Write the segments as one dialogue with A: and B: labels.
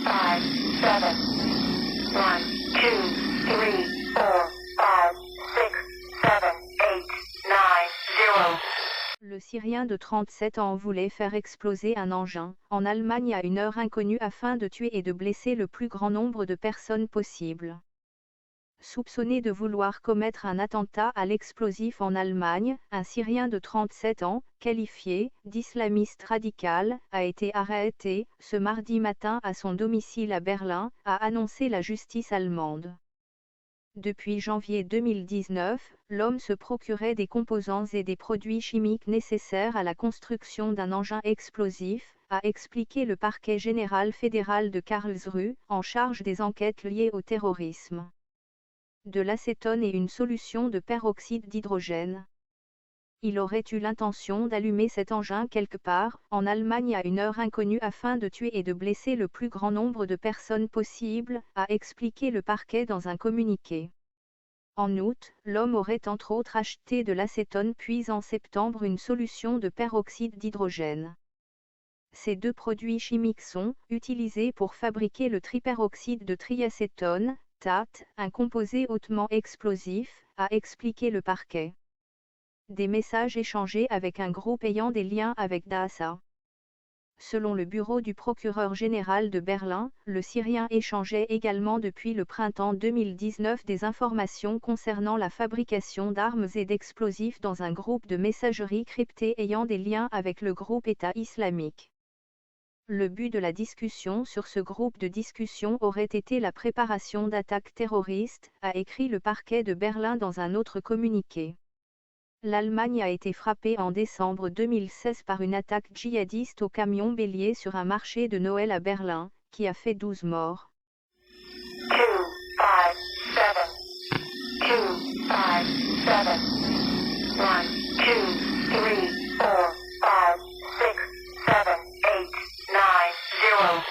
A: 5, 7, 1, 2, 3, 4, 5, 6, 7, 8, 9, 0.
B: Le Syrien de 37 ans voulait faire exploser un engin en Allemagne à une heure inconnue afin de tuer et de blesser le plus grand nombre de personnes possible. Soupçonné de vouloir commettre un attentat à l'explosif en Allemagne, un Syrien de 37 ans, qualifié d'islamiste radical, a été arrêté ce mardi matin à son domicile à Berlin, a annoncé la justice allemande. Depuis janvier 2019, l'homme se procurait des composants et des produits chimiques nécessaires à la construction d'un engin explosif, a expliqué le parquet général fédéral de Karlsruhe, en charge des enquêtes liées au terrorisme. De l'acétone et une solution de peroxyde d'hydrogène. Il aurait eu l'intention d'allumer cet engin quelque part, en Allemagne à une heure inconnue afin de tuer et de blesser le plus grand nombre de personnes possible, a expliqué le parquet dans un communiqué. En août, l'homme aurait entre autres acheté de l'acétone puis en septembre une solution de peroxyde d'hydrogène. Ces deux produits chimiques sont utilisés pour fabriquer le triperoxyde de triacétone, TAT, un composé hautement explosif, a expliqué le parquet. Des messages échangés avec un groupe ayant des liens avec Daesh. Selon le bureau du procureur général de Berlin, le Syrien échangeait également depuis le printemps 2019 des informations concernant la fabrication d'armes et d'explosifs dans un groupe de messagerie cryptée ayant des liens avec le groupe État islamique. Le but de la discussion sur ce groupe de discussion aurait été la préparation d'attaques terroristes, a écrit le parquet de Berlin dans un autre communiqué. L'Allemagne a été frappée en décembre 2016 par une attaque djihadiste au camion bélier sur un marché de Noël à Berlin, qui a fait 12 morts.
A: 2, 5, 7, 2, 5, 7, 1, 2, 3, 4, 5, 6, 7, 8, 9, 0.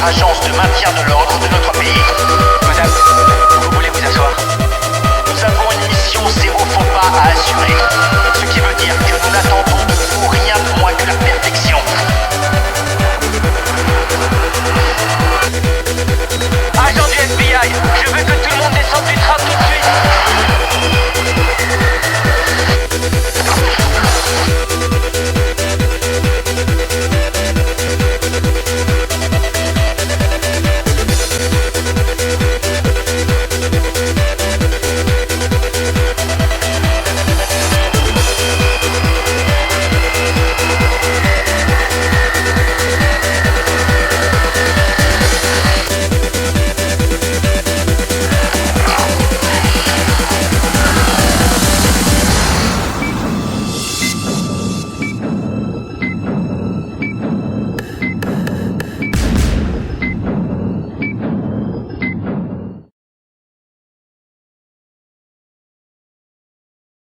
C: première agence de maintien de l'ordre de notre pays.
D: Madame, vous voulez vous asseoir?
C: Nous avons une mission zéro faux pas à assurer. Ce qui veut dire que nous n'attendons de vous rien de moins que la perfection.